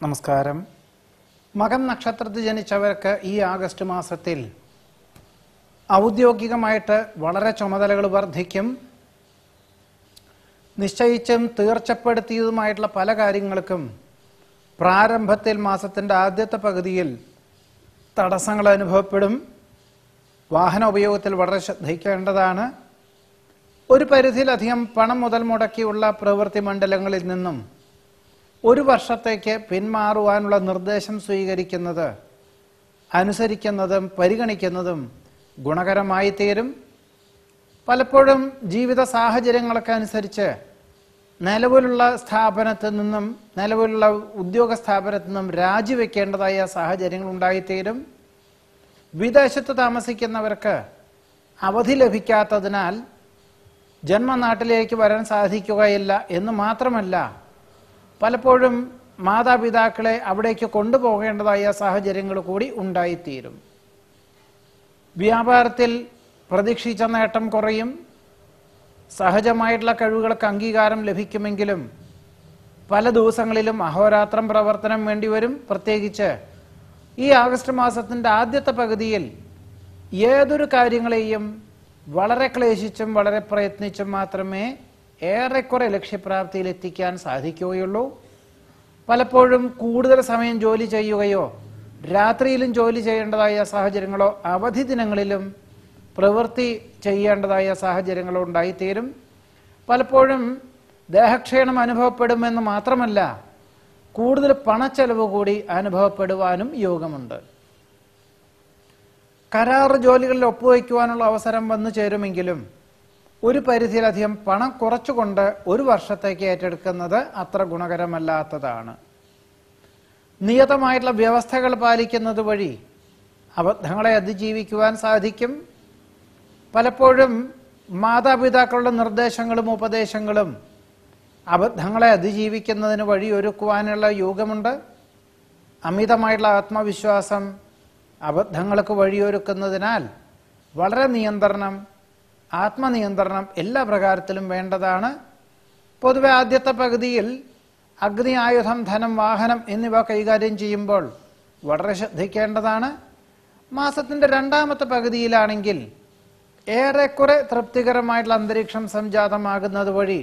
നമസ്കാരം. മകം നക്ഷത്രത്തിൽ ജനിച്ചവർക്ക് ഈ ആഗസ്റ്റ് മാസത്തിൽ ഔദ്യോഗികമായിട്ട് വളരെ ചുമതലകൾ വർദ്ധിക്കും. നിശ്ചയിച്ചും തീർച്ചപ്പെടുത്തിയതുമായിട്ടുള്ള പല കാര്യങ്ങൾക്കും പ്രാരംഭത്തിൽ മാസത്തിൻ്റെ ആദ്യത്തെ പകുതിയിൽ തടസ്സങ്ങൾ അനുഭവപ്പെടും. വാഹന ഉപയോഗത്തിൽ വളരെ ശ്രദ്ധിക്കേണ്ടതാണ്. ഒരു പരിധിയിലധികം പണം മുതൽ മുടക്കിയുള്ള പ്രവൃത്തി മണ്ഡലങ്ങളിൽ നിന്നും ഒരു വർഷത്തേക്ക് പിന്മാറുവാനുള്ള നിർദ്ദേശം സ്വീകരിക്കുന്നത്, അനുസരിക്കുന്നതും പരിഗണിക്കുന്നതും ഗുണകരമായി തീരും. പലപ്പോഴും ജീവിത സാഹചര്യങ്ങളൊക്കെ അനുസരിച്ച് നിലവിലുള്ള സ്ഥാപനത്തിൽ നിന്നും നിലവിലുള്ള ഉദ്യോഗ സ്ഥാപനത്തിൽ നിന്നും രാജിവെക്കേണ്ടതായ സാഹചര്യങ്ങൾ ഉണ്ടായിത്തീരും. വിദേശത്ത് താമസിക്കുന്നവർക്ക് അവധി ലഭിക്കാത്തതിനാൽ ജന്മനാട്ടിലേക്ക് വരാൻ സാധിക്കുകയില്ല എന്ന് മാത്രമല്ല, പലപ്പോഴും മാതാപിതാക്കളെ അവിടേക്ക് കൊണ്ടുപോകേണ്ടതായ സാഹചര്യങ്ങൾ കൂടി ഉണ്ടായിത്തീരും. വ്യാപാരത്തിൽ പ്രതീക്ഷിച്ച നേട്ടം കുറയും. സഹജമായിട്ടുള്ള കഴിവുകൾക്ക് അംഗീകാരം ലഭിക്കുമെങ്കിലും പല ദിവസങ്ങളിലും അഹോരാത്രം പ്രവർത്തനം വേണ്ടിവരും. പ്രത്യേകിച്ച് ഈ ആഗസ്റ്റ് മാസത്തിൻ്റെ ആദ്യത്തെ പകുതിയിൽ ഏതൊരു കാര്യങ്ങളെയും വളരെ ക്ലേശിച്ചും വളരെ പ്രയത്നിച്ചും മാത്രമേ ഏറെക്കുറെ ലക്ഷ്യപ്രാപ്തിയിൽ എത്തിക്കാൻ സാധിക്കുകയുള്ളൂ. പലപ്പോഴും കൂടുതൽ സമയം ജോലി ചെയ്യുകയോ രാത്രിയിലും ജോലി ചെയ്യേണ്ടതായ സാഹചര്യങ്ങളോ അവധി ദിനങ്ങളിലും പ്രവൃത്തി ചെയ്യേണ്ടതായ സാഹചര്യങ്ങളോ ഉണ്ടായിത്തീരും. പലപ്പോഴും ദേഹക്ഷീണം അനുഭവപ്പെടുമെന്ന് മാത്രമല്ല, കൂടുതൽ പണച്ചെലവ് കൂടി അനുഭവപ്പെടുവാനും യോഗമുണ്ട്. കരാർ ജോലികളിൽ ഒപ്പുവയ്ക്കുവാനുള്ള അവസരം വന്നു ചേരുമെങ്കിലും ഒരു പരിധിയിലധികം പണം കുറച്ചുകൊണ്ട് ഒരു വർഷത്തേക്ക് ഏറ്റെടുക്കുന്നത് അത്ര ഗുണകരമല്ലാത്തതാണ്. നിയതമായിട്ടുള്ള വ്യവസ്ഥകൾ പാലിക്കുന്നത് വഴി അബദ്ധങ്ങളെ അതിജീവിക്കുവാൻ സാധിക്കും. പലപ്പോഴും മാതാപിതാക്കളുടെ നിർദ്ദേശങ്ങളും ഉപദേശങ്ങളും അബദ്ധങ്ങളെ അതിജീവിക്കുന്നതിന് വഴിയൊരുക്കുവാനുള്ള യോഗമുണ്ട്. അമിതമായിട്ടുള്ള ആത്മവിശ്വാസം അബദ്ധങ്ങൾക്ക് വഴിയൊരുക്കുന്നതിനാൽ വളരെ ആത്മനിയന്ത്രണം എല്ലാ പ്രകാരത്തിലും വേണ്ടതാണ്. പൊതുവെ ആദ്യത്തെ പകുതിയിൽ അഗ്നി, ആയുധം, ധനം, വാഹനം എന്നിവ കൈകാര്യം ചെയ്യുമ്പോൾ വളരെ ശ്രദ്ധിക്കേണ്ടതാണ്. മാസത്തിൻ്റെ രണ്ടാമത്തെ പകുതിയിലാണെങ്കിൽ ഏറെക്കുറെ തൃപ്തികരമായിട്ടുള്ള അന്തരീക്ഷം സംജാതമാകുന്നത് വഴി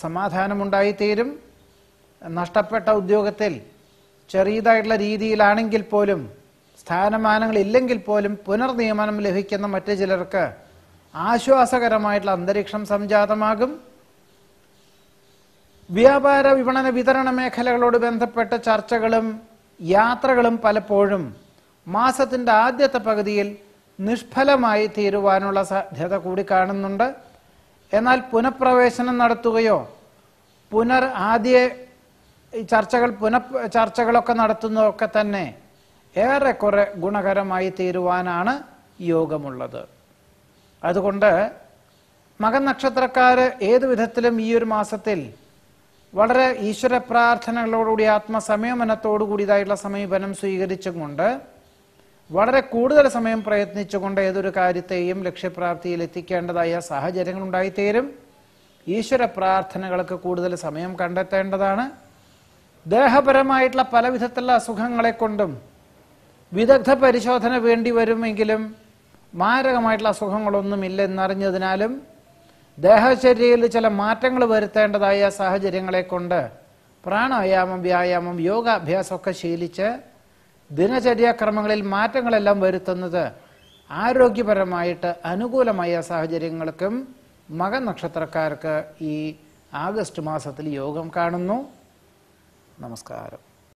സമാധാനമുണ്ടായിത്തീരും. നഷ്ടപ്പെട്ട ഉദ്യോഗത്തിൽ ചെറിയതായിട്ടുള്ള രീതിയിലാണെങ്കിൽ പോലും, സ്ഥാനമാനങ്ങൾ ഇല്ലെങ്കിൽ പോലും പുനർനിയമനം ലഭിക്കുന്ന മറ്റു ചിലർക്ക് ആശ്വാസകരമായിട്ടുള്ള അന്തരീക്ഷം സംജാതമാകും. വ്യാപാര, വിപണന, വിതരണ മേഖലകളോട് ബന്ധപ്പെട്ട ചർച്ചകളും യാത്രകളും പലപ്പോഴും മാസത്തിൻ്റെ ആദ്യത്തെ പകുതിയിൽ നിഷ്ഫലമായി തീരുവാനുള്ള സാധ്യത കൂടി കാണുന്നുണ്ട്. എന്നാൽ പുനഃപ്രവേശനം നടത്തുകയോ ചർച്ചകളൊക്കെ നടത്തുന്നതൊക്കെ തന്നെ ഏറെക്കുറെ ഗുണകരമായി തീരുവാനാണ് യോഗമുള്ളത്. അതുകൊണ്ട് മകൻ നക്ഷത്രക്കാർ ഏതു വിധത്തിലും ഈ ഒരു മാസത്തിൽ വളരെ ഈശ്വര പ്രാർത്ഥനകളോടുകൂടി ആത്മസംയമനത്തോടു കൂടിയതായിട്ടുള്ള സമീപനം സ്വീകരിച്ചും കൊണ്ട് വളരെ കൂടുതൽ സമയം പ്രയത്നിച്ചുകൊണ്ട് ഏതൊരു കാര്യത്തെയും ലക്ഷ്യപ്രാപ്തിയിൽ എത്തിക്കേണ്ടതായ സാഹചര്യങ്ങൾ ഉണ്ടായിത്തീരും. ഈശ്വര പ്രാർത്ഥനകൾക്ക് കൂടുതൽ സമയം കണ്ടെത്തേണ്ടതാണ്. ദേഹപരമായിട്ടുള്ള പല വിധത്തിലുള്ള അസുഖങ്ങളെ കൊണ്ടും വിദഗ്ധ പരിശോധന വേണ്ടി വരുമെങ്കിലും മാരകമായിട്ടുള്ള അസുഖങ്ങളൊന്നുമില്ല എന്നറിഞ്ഞതിനാലും ദേഹചര്യയിൽ ചില മാറ്റങ്ങൾ വരുത്തേണ്ടതായ സാഹചര്യങ്ങളെ കൊണ്ട് പ്രാണായാമം, വ്യായാമം, യോഗാഭ്യാസമൊക്കെ ശീലിച്ച് ദിനചര്യാക്രമങ്ങളിൽ മാറ്റങ്ങളെല്ലാം വരുത്തുന്നത് ആരോഗ്യപരമായിട്ട് അനുകൂലമായ സാഹചര്യങ്ങൾക്കും മകൻ നക്ഷത്രക്കാർക്ക് ഈ ആഗസ്റ്റ് മാസത്തിൽ യോഗം കാണുന്നു. നമസ്കാരം.